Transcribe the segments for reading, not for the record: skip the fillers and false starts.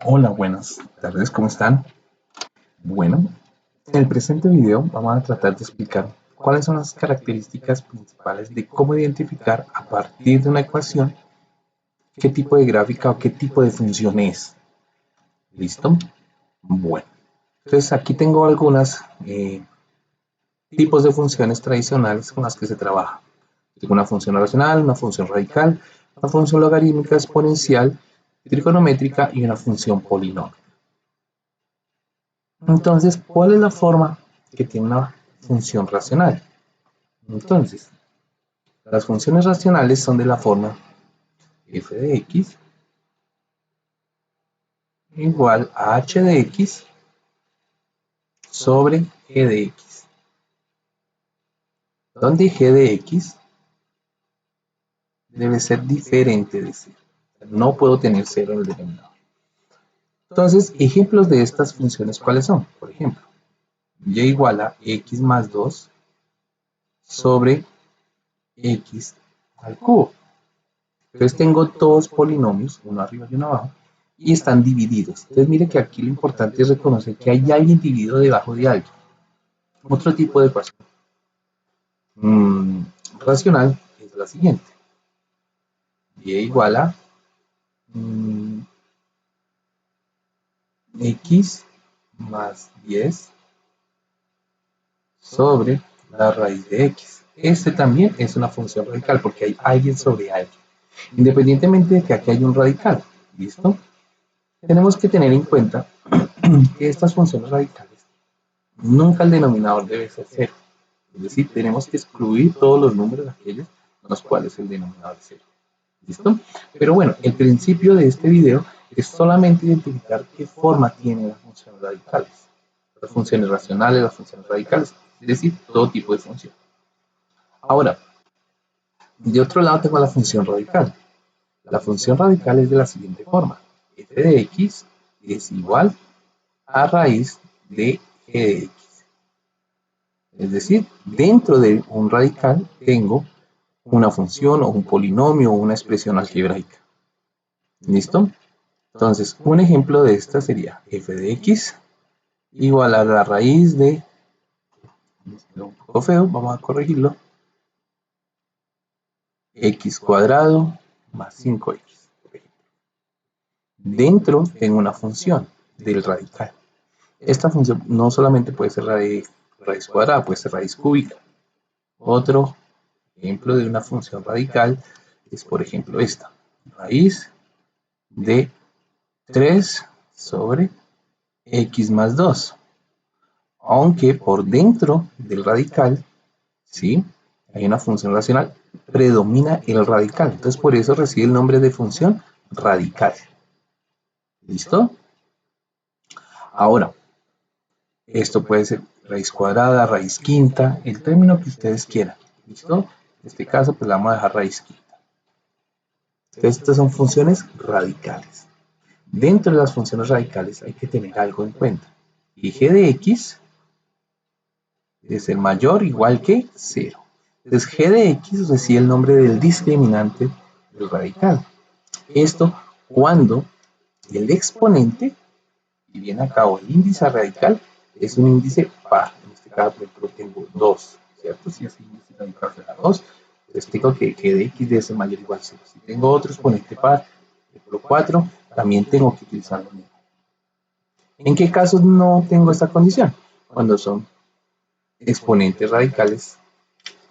Hola, buenas tardes, ¿cómo están? Bueno, en el presente video vamos a tratar de explicar cuáles son las características principales de cómo identificar a partir de una ecuación qué tipo de gráfica o qué tipo de función es. ¿Listo? Bueno, entonces aquí tengo algunos tipos de funciones tradicionales con las que se trabaja. Tengo una función racional, una función radical, una función logarítmica exponencial, trigonométrica y una función polinomial. Entonces, ¿cuál es la forma que tiene una función racional? Entonces, las funciones racionales son de la forma f de x igual a h de x sobre g de x, donde g de x debe ser diferente de 0. No puedo tener 0 en el denominador. Entonces, ejemplos de estas funciones, ¿cuáles son? Por ejemplo, y igual a x más 2 sobre x al cubo. Entonces tengo dos polinomios, uno arriba y uno abajo, y están divididos. Entonces mire que aquí lo importante es reconocer que hay alguien dividido debajo de alguien. Otro tipo de ecuación racional es la siguiente. Y igual a x más 10 sobre la raíz de x. Este también es una función radical porque hay alguien sobre alguien. Independientemente de que aquí hay un radical. ¿Listo? Tenemos que tener en cuenta que estas funciones radicales nunca el denominador debe ser cero. Es decir, tenemos que excluir todos los números aquellos en los cuales el denominador es cero. ¿Listo? Pero bueno, el principio de este video es solamente identificar qué forma tienen las funciones radicales. Las funciones racionales, las funciones radicales, es decir, todo tipo de función. Ahora, de otro lado tengo la función radical. La función radical es de la siguiente forma. F de x es igual a raíz de g de x. Es decir, dentro de un radical tengo una función o un polinomio o una expresión algebraica. ¿Listo? Entonces, un ejemplo de esta sería f de x igual a la raíz de, un poco feo, vamos a corregirlo, x cuadrado más 5x. Dentro tengo una función del radical. Esta función no solamente puede ser raíz cuadrada, puede ser raíz cúbica. Otro ejemplo de una función radical es, por ejemplo, esta. Raíz de 3 sobre x más 2. Aunque por dentro del radical, ¿sí? Hay una función racional, predomina el radical. Entonces, por eso recibe el nombre de función radical. ¿Listo? Ahora, esto puede ser raíz cuadrada, raíz quinta, el término que ustedes quieran. ¿Listo? En este caso, pues la vamos a dejar raíz quinta. Entonces, estas son funciones radicales. Dentro de las funciones radicales hay que tener algo en cuenta. Y g de x debe ser mayor o igual que 0. Entonces, g de x recibe el nombre del discriminante del radical. Esto cuando el exponente, y viene a cabo el índice radical, es un índice par. En este caso, por ejemplo, tengo 2, ¿cierto? Si ese índice radical fuera 2, entonces tengo que g de x debe ser mayor o igual a 0. Si tengo otro exponente par, por ejemplo 4, también tengo que utilizar lo mismo. ¿En qué casos no tengo esta condición? Cuando son exponentes radicales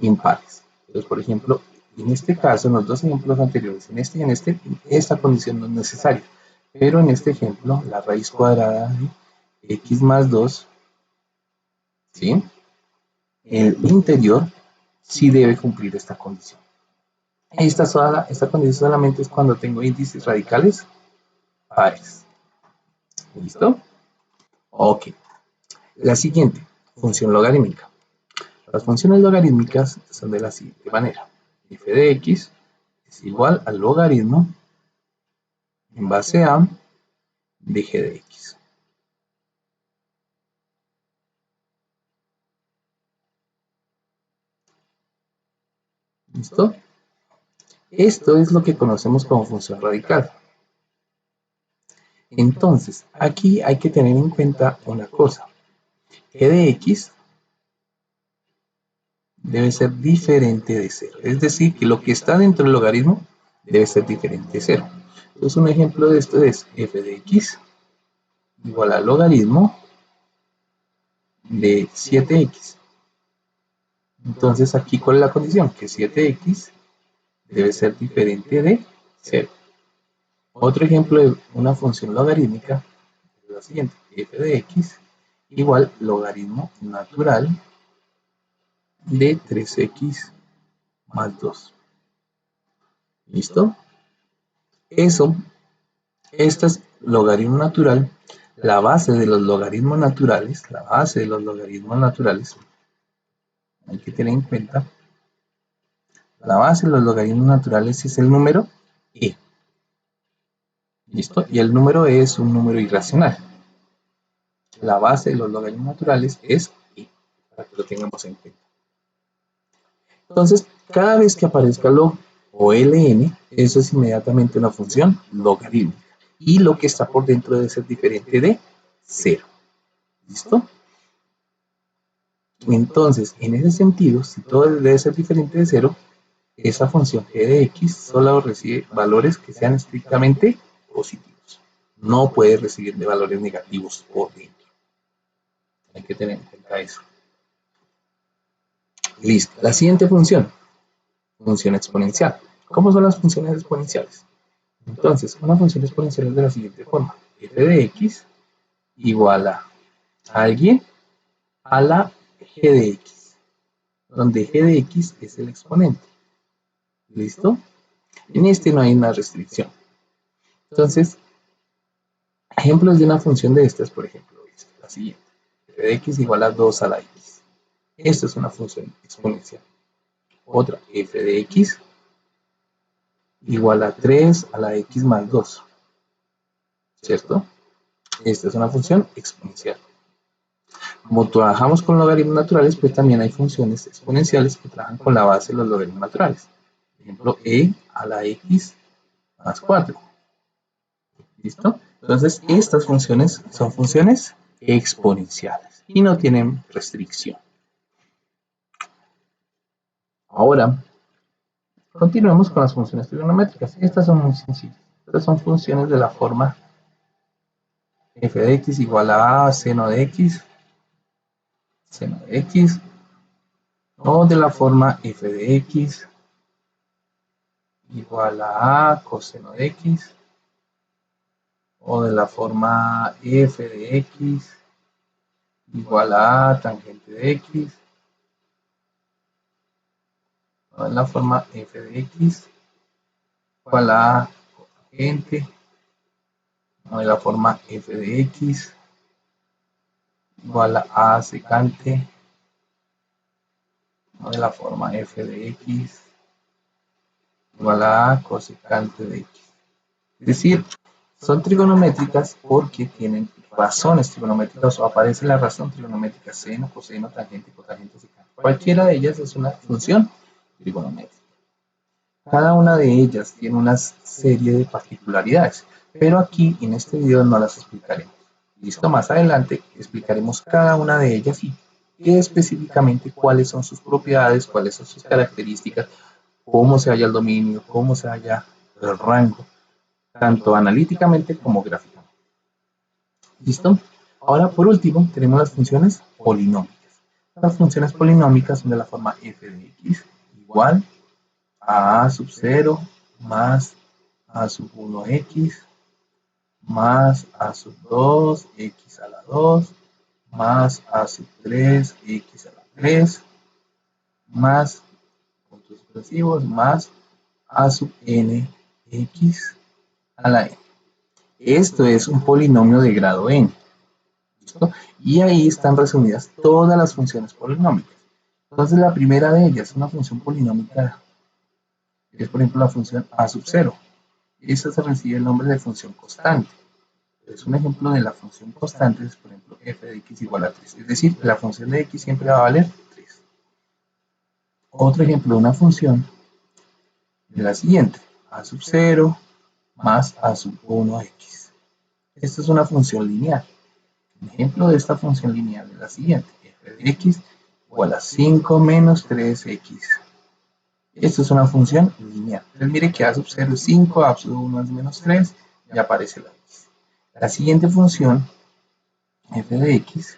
impares. Entonces, por ejemplo, en este caso, en los dos ejemplos anteriores, en este y en este, esta condición no es necesaria. Pero en este ejemplo, la raíz cuadrada de x más 2, ¿sí? El interior sí debe cumplir esta condición. Esta condición solamente es cuando tengo índices radicales pares. ¿Listo? Ok. La siguiente, función logarítmica. Las funciones logarítmicas son de la siguiente manera. F de x es igual al logaritmo en base a de g de x. ¿Listo? Esto es lo que conocemos como función radical. Entonces, aquí hay que tener en cuenta una cosa. G de X debe ser diferente de 0. Es decir, que lo que está dentro del logaritmo debe ser diferente de 0. Entonces, un ejemplo de esto es f de x igual al logaritmo de 7x. Entonces, aquí, ¿cuál es la condición? Que 7x debe ser diferente de 0. Otro ejemplo de una función logarítmica es la siguiente. F de x igual logaritmo natural de 3x más 2. ¿Listo? Esto es logaritmo natural. La base de los logaritmos naturales, hay que tener en cuenta, la base de los logaritmos naturales es el número e. ¿Listo? Y el número e es un número irracional. La base de los logaritmos naturales es e, para que lo tengamos en cuenta. Entonces, cada vez que aparezca log o ln, eso es inmediatamente una función logarítmica. Y lo que está por dentro debe ser diferente de 0. ¿Listo? Entonces, en ese sentido, si todo debe ser diferente de 0, esa función g de x solo recibe valores que sean estrictamente positivos. No puede recibir de valores negativos por dentro. Hay que tener en cuenta eso. Listo. La siguiente función exponencial. ¿Cómo son las funciones exponenciales? Entonces, una función exponencial es de la siguiente forma. F de x igual a alguien a la g de x, donde g de x es el exponente. ¿Listo? En este no hay una restricción. Entonces, ejemplos de una función de estas, por ejemplo, es la siguiente. F de x igual a 2 a la x. Esta es una función exponencial. Otra, f de x igual a 3 a la x más 2. ¿Cierto? Esta es una función exponencial. Como trabajamos con logaritmos naturales, pues también hay funciones exponenciales que trabajan con la base de los logaritmos naturales. Por ejemplo, e a la x más 4. ¿Listo? Entonces, estas funciones son funciones exponenciales y no tienen restricción. Ahora, continuemos con las funciones trigonométricas. Estas son muy sencillas. Estas son funciones de la forma f de x igual a seno de x, o de la forma f de x igual a coseno de x, o de la forma f de x igual a tangente de x, o de la forma f de x igual a cotangente, o de la forma f de x igual a secante, o de la forma f de x igual a cosecante de x. Es decir, son trigonométricas porque tienen razones trigonométricas o aparece la razón trigonométrica, seno, coseno, tangente, cotangente, secante. Cualquiera de ellas es una función trigonométrica. Cada una de ellas tiene una serie de particularidades, pero aquí en este video no las explicaremos. Listo, más adelante explicaremos cada una de ellas y específicamente cuáles son sus propiedades, cuáles son sus características, cómo se halla el dominio, cómo se halla el rango, tanto analíticamente como gráficamente. ¿Listo? Ahora, por último, tenemos las funciones polinómicas. Las funciones polinómicas son de la forma f de x igual a sub 0 más a sub 1x más a sub 2 x a la 2 más a sub 3 x a la 3 más puntos sucesivos más a sub n x a la n. Esto es un polinomio de grado n. ¿Listo? Y ahí están resumidas todas las funciones polinómicas. Entonces la primera de ellas, una función polinómica, es por ejemplo la función a sub 0. Esta se recibe el nombre de función constante. Es un ejemplo de la función constante, es por ejemplo f de x igual a 3. Es decir, la función de x siempre va a valer 3. Otro ejemplo de una función es la siguiente, a sub 0 más a sub 1x. Esta es una función lineal. Un ejemplo de esta función lineal es la siguiente: f de x igual a 5 menos 3x. Esto es una función lineal. Entonces mire que a sub 0 es 5, a sub 1 es menos 3, y aparece la x. La siguiente función, f de x,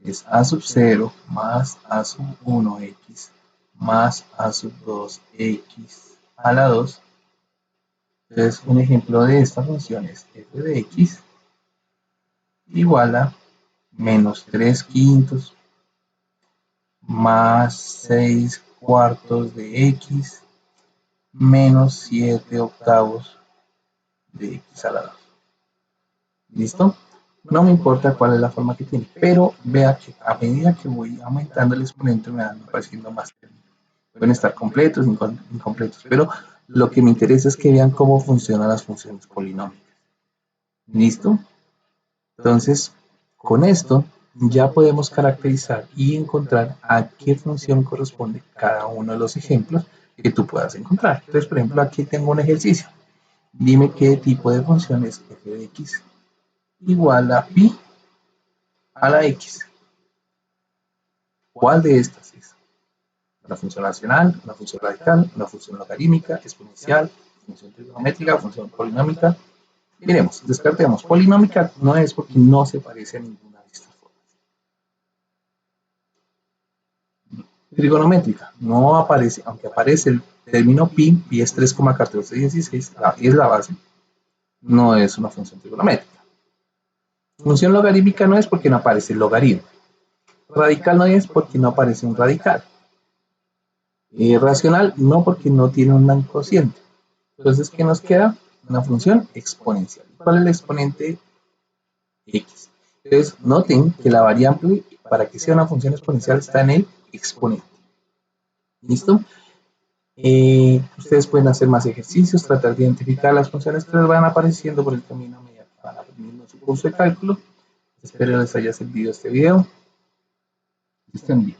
es a sub 0 más a sub 1x más a sub 2x a la 2. Entonces un ejemplo de esta función es f de x igual a menos 3 quintos más 6 cuartos de x menos 7 octavos de x a la 2. ¿Listo? No me importa cuál es la forma que tiene, pero vea que a medida que voy aumentando el exponente me van apareciendo más términos. Pueden estar completos, incompletos, pero lo que me interesa es que vean cómo funcionan las funciones polinómicas. ¿Listo? Entonces, con esto ya podemos caracterizar y encontrar a qué función corresponde cada uno de los ejemplos que tú puedas encontrar. Entonces, por ejemplo, aquí tengo un ejercicio. Dime qué tipo de función es f de x igual a pi a la x. ¿Cuál de estas es? ¿Una función racional, una función radical, una función logarítmica, exponencial, función trigonométrica, función polinómica? Miremos, descartemos. Polinómica no es porque no se parece a ninguna de estas formas. Trigonométrica no aparece, aunque aparece el término pi es 3,1416, es la base, no es una función trigonométrica. Función logarítmica no es porque no aparece el logaritmo. Radical no es porque no aparece un radical. Racional no porque no tiene un cociente. Entonces, ¿qué nos queda? Una función exponencial. ¿Cuál es el exponente? X. Entonces, noten que la variable para que sea una función exponencial está en el exponente. ¿Listo? Ustedes pueden hacer más ejercicios, tratar de identificar las funciones que les van apareciendo por el camino a medida que van aprendiendo su curso de cálculo. Espero les haya servido este video. Que estén bien.